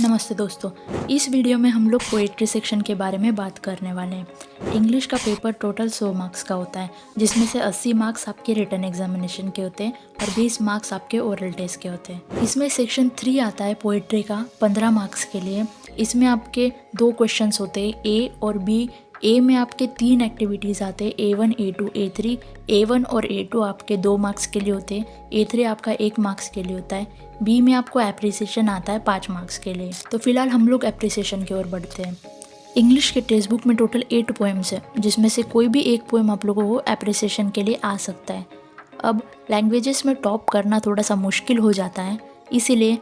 नमस्ते दोस्तों, इस वीडियो में हम लोग पोएट्री सेक्शन के बारे में बात करने वाले हैं। इंग्लिश का पेपर टोटल 100 मार्क्स का होता है, जिसमें से 80 मार्क्स आपके रिटन एग्जामिनेशन के होते हैं और 20 मार्क्स आपके ओरल टेस्ट के होते हैं। इसमें सेक्शन 3 आता है पोएट्री का 15 मार्क्स के लिए। इसमें आपके 2 क्वेश्चंस होते हैं, ए और बी। ए में आपके 3 एक्टिविटीज़ आते हैं, A1, A2, A3। A1 और A2 आपके 2 मार्क्स के लिए होते हैं, A3 आपका 1 मार्क्स के लिए होता है। बी में आपको एप्रिसिएशन आता है 5 मार्क्स के लिए। तो फिलहाल हम लोग एप्रिसिएशन की ओर बढ़ते हैं। इंग्लिश के टेक्स्ट बुक में टोटल 8 पोएम्स है, जिसमें से कोई भी एक पोएम आप लोगों को एप्रिसिएशन के लिए आ सकता है। अब लैंग्वेजेस में टॉप करना थोड़ा सा मुश्किल हो जाता है, इसीलिए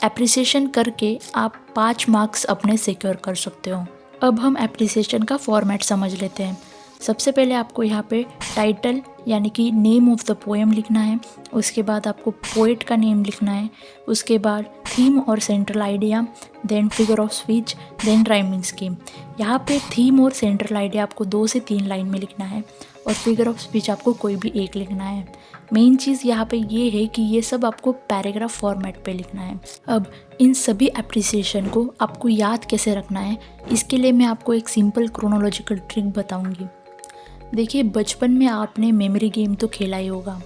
एप्रिसिएशन करके आप 5 मार्क्स अपने सिक्योर कर सकते हो। अब हम एप्रिसिएशन का फॉर्मेट समझ लेते हैं। सबसे पहले आपको यहाँ पे टाइटल यानी कि नेम ऑफ द पोएम लिखना है। उसके बाद आपको पोएट का नेम लिखना है। उसके बाद थीम और central idea, then figure of speech, then rhyming scheme. यहाँ पे थीम और सेंट्रल आइडिया आपको 2 से 3 लाइन में लिखना है और फिगर ऑफ स्पीच आपको कोई भी एक लिखना है। मेन चीज़ यहाँ पे ये है कि ये सब आपको पैराग्राफ फॉर्मेट पे लिखना है। अब इन सभी एप्रिसिएशन को आपको याद कैसे रखना है, इसके लिए मैं आपको एक सिंपल क्रोनोलॉजिकल ट्रिक बताऊंगी। देखिए, बचपन में आपने मेमोरी गेम तो खेला ही होगा।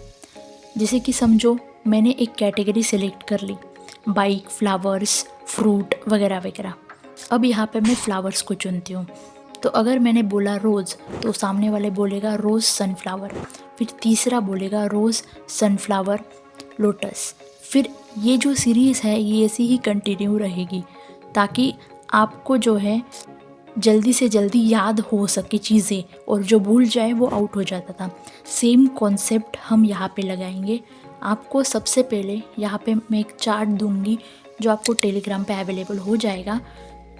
जैसे कि समझो मैंने एक कैटेगरी सेलेक्ट कर ली, बाइक, फ्लावर्स, फ्रूट वगैरह वगैरह। अब यहाँ पे मैं फ्लावर्स को चुनती हूँ। तो अगर मैंने बोला रोज़, तो सामने वाले बोलेगा रोज़ सनफ्लावर, फिर तीसरा बोलेगा रोज़ सनफ्लावर लोटस। फिर ये जो सीरीज़ है ये ऐसी ही कंटिन्यू रहेगी, ताकि आपको जो है जल्दी से जल्दी याद हो सके चीज़ें, और जो भूल जाए वो आउट हो जाता था। सेम कॉन्सेप्ट हम यहाँ पे लगाएंगे। आपको सबसे पहले यहाँ पे मैं एक चार्ट दूंगी जो आपको टेलीग्राम पे अवेलेबल हो जाएगा।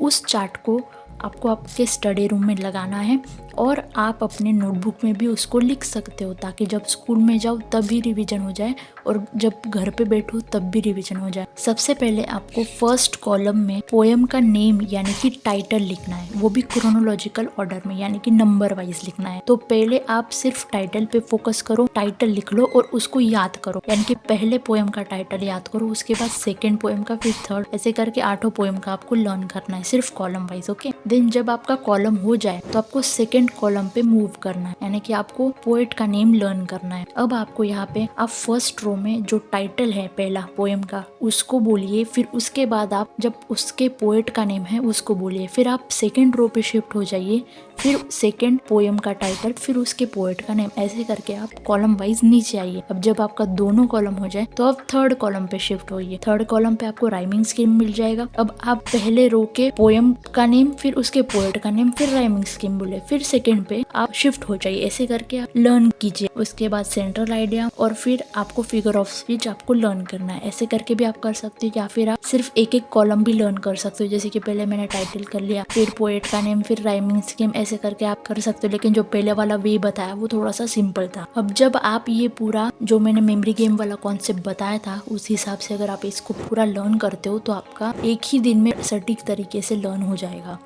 उस चार्ट को आपको आपके स्टडी रूम में लगाना है और आप अपने नोटबुक में भी उसको लिख सकते हो, ताकि जब स्कूल में जाओ तब भी रिवीजन हो जाए और जब घर पे बैठो तब भी रिवीजन हो जाए। सबसे पहले आपको फर्स्ट कॉलम में पोएम का नेम यानी कि टाइटल लिखना है, वो भी क्रोनोलॉजिकल ऑर्डर में यानी कि नंबर वाइज लिखना है। तो पहले आप सिर्फ टाइटल पे फोकस करो, टाइटल लिख लो और उसको याद करो। यानी कि पहले पोएम का टाइटल याद करो, उसके बाद सेकेंड पोएम का, फिर थर्ड, ऐसे करके 8 पोएम का आपको लर्न करना है, सिर्फ कॉलम वाइज। ओके, देन जब आपका कॉलम हो जाए तो आपको सेकेंड कॉलम पे मूव करना है, यानी कि आपको पोएट का नेम लर्न करना है। अब आपको यहाँ पे आप फर्स्ट रो में जो टाइटल है पहला पोएम का उसको बोलिए, फिर उसके बाद आप जब उसके पोएट का नेम है उसको बोलिए। फिर आप सेकेंड रो पे शिफ्ट हो जाइए, फिर सेकेंड पोएम का टाइटल, फिर उसके पोएट का नेम, ऐसे करके आप कॉलम वाइज नीचे आइए। अब जब आपका दोनों कॉलम हो जाए तो आप थर्ड कॉलम पे शिफ्ट होइए। थर्ड कॉलम पे आपको राइमिंग स्कीम मिल जाएगा। अब आप पहले रो के पोएम का नेम, फिर उसके पोएट का नेम, फिर राइमिंग स्कीम बोले, फिर सेकेंड पे आप शिफ्ट हो जाइए। ऐसे करके आप लर्न कीजिए। उसके बाद सेंट्रल आइडिया और फिर आपको फिगर ऑफ स्पीच आपको लर्न करना है। ऐसे करके भी आप कर सकते हो, या फिर आप सिर्फ एक एक कॉलम भी लर्न कर सकते हो। जैसे कि पहले मैंने टाइटल कर लिया, फिर पोएट का नेम, फिर राइमिंग स्कीम, ऐसे करके आप कर सकते हो। लेकिन जो पहले वाला वे बताया वो थोड़ा सा सिंपल था। अब जब आप ये पूरा जो मैंने मेमोरी गेम वाला कॉन्सेप्ट बताया था उस हिसाब से अगर आप इसको पूरा लर्न करते हो तो आपका एक ही दिन में सटीक तरीके से लर्न हो जाएगा।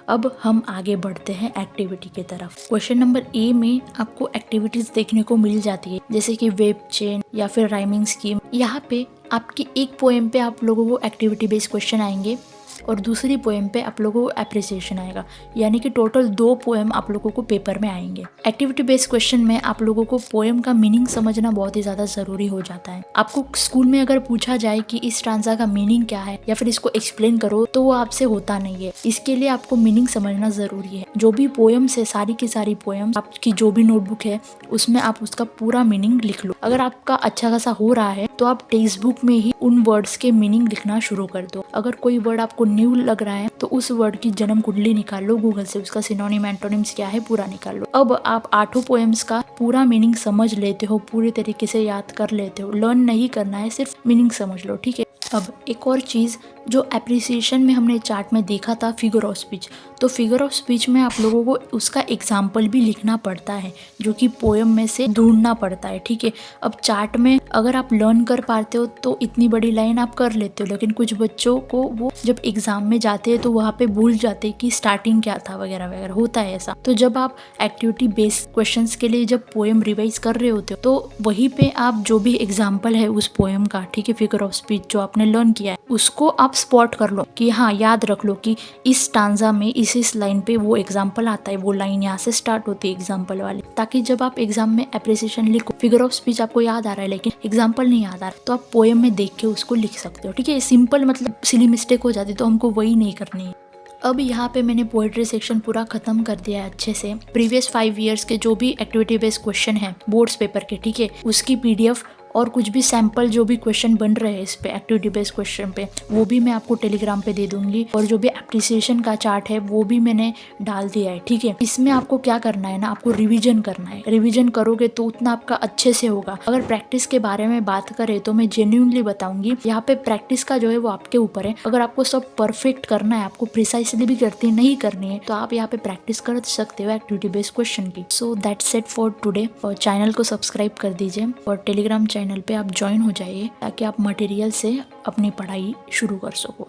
अब हम आगे बढ़ते हैं एक्टिविटी की तरफ। क्वेश्चन नंबर ए में आपको एक्टिविटीज देखने को मिल जाती है, जैसे कि वेब चेन या फिर राइमिंग स्कीम। यहाँ पे आपकी एक पोएम पे आप लोगों को एक्टिविटी बेस्ड क्वेश्चन आएंगे और दूसरी पोएम पे आप लोगों को एप्रिसिएशन आएगा, यानी कि टोटल 2 पोएम आप लोगों को पेपर में आएंगे। एक्टिविटी बेस्ड क्वेश्चन में आप लोगों को पोएम का मीनिंग समझना बहुत ही ज्यादा जरूरी हो जाता है। आपको स्कूल में अगर पूछा जाए कि इस स्टांजा का मीनिंग क्या है या फिर इसको एक्सप्लेन करो, तो वो आपसे होता नहीं है। इसके लिए आपको मीनिंग समझना जरूरी है। जो भी पोएम्स है, सारी की सारी पोएम्स, आपकी जो भी नोटबुक है उसमें आप उसका पूरा मीनिंग लिख लो। अगर आपका अच्छा खासा हो रहा है तो आप टेक्स्ट बुक में ही उन वर्ड्स के मीनिंग लिखना शुरू कर दो। अगर कोई वर्ड आपको न्यू लग रहा है तो उस वर्ड की जन्म कुंडली निकाल लो गूगल से, उसका सिनोनिम एंटोनिम्स क्या है पूरा निकाल लो। अब आप 8 पोएम्स का पूरा मीनिंग समझ लेते हो, पूरी तरीके से याद कर लेते हो। लर्न नहीं करना है, सिर्फ मीनिंग समझ लो, ठीक है। अब एक और चीज़ जो एप्रिसिएशन में हमने चार्ट में देखा था, फिगर ऑफ स्पीच। तो फिगर ऑफ स्पीच में आप लोगों को उसका एग्जाम्पल भी लिखना पड़ता है, जो कि पोएम में से ढूंढना पड़ता है, ठीक है। अब चार्ट में अगर आप लर्न कर पाते हो तो इतनी बड़ी लाइन आप कर लेते हो, लेकिन कुछ बच्चों को वो जब एग्जाम में जाते हैं तो वहाँ पे भूल जाते हैं कि स्टार्टिंग क्या था वगैरह वगैरह, होता है ऐसा। तो जब आप एक्टिविटी बेस्ड क्वेश्चंस के लिए जब पोएम रिवाइज कर रहे होते हो तो वहीं पे आप जो भी एग्जाम्पल है उस पोएम का, ठीक है, फिगर ऑफ स्पीच जो आपने लर्न किया है उसको आप स्पॉट कर लो कि हाँ याद रख लो कि इस स्टांजा में इस लाइन पे वो एग्जाम्पल आता है, वो लाइन यहाँ से स्टार्ट होती है एग्जाम्पल वाली, ताकि जब आप एग्जाम में अप्रिसिएशन लिखो, फिगर ऑफ स्पीच आपको याद आ रहा है लेकिन एग्जाम्पल नहीं याद आ रहा, तो आप पोएम में देख के उसको लिख सकते हो। ठीक है, सिंपल मतलब सिली मिस्टेक हो जाती तो हमको वही नहीं करनी है। अब यहाँ पे मैंने पोएट्री सेक्शन पूरा खत्म कर दिया है अच्छे से। प्रीवियस 5 ईयर्स के जो भी एक्टिविटी बेस्ड क्वेश्चन है बोर्ड्स पेपर के, ठीक है, उसकी PDF और कुछ भी सैंपल जो भी क्वेश्चन बन रहे हैं इस पे एक्टिविटी बेस्ड क्वेश्चन पे, वो भी मैं आपको टेलीग्राम पे दे दूंगी। और जो भी एप्रिसिएशन का चार्ट है वो भी मैंने डाल दिया है। ठीक है, इसमें आपको क्या करना है ना, आपको रिवीजन करना है। रिवीजन करोगे तो उतना आपका अच्छे से होगा। अगर प्रैक्टिस के बारे में बात करें तो मैं जेन्युइनली बताऊंगी, यहाँ पे प्रैक्टिस का जो है वो आपके ऊपर है। अगर आपको सब परफेक्ट करना है, आपको प्रिसाइसली भी करती नहीं करनी है, तो आप यहाँ पे प्रैक्टिस कर सकते हो एक्टिविटी बेस्ड क्वेश्चन की। So that's it for today. और चैनल को सब्सक्राइब कर दीजिए और टेलीग्राम चैनल पे आप ज्वाइन हो जाइए ताकि आप मटेरियल से अपनी पढ़ाई शुरू कर सको।